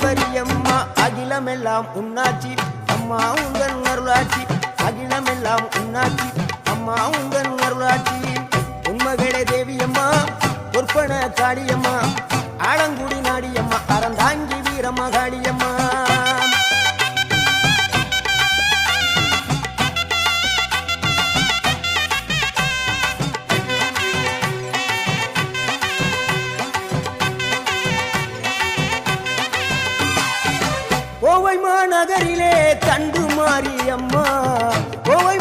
ஈஸ்வரியம்மா அகிலமெல்லாம் உன்னாட்சி அம்மா உங்கள் அருளாட்சி அகிலமெல்லாம் உன்னாட்சி அம்மா உங்கள் அருளாட்சி உண்மகளே தேவியம்மா பொற்பன காளியம்மா ஆலங்குடி நாடியம்மா அறந்தாங்கி வீரம்மா காளியம்மா கோவை மாநகரிலே தண்டு மாரியம்மா கோவை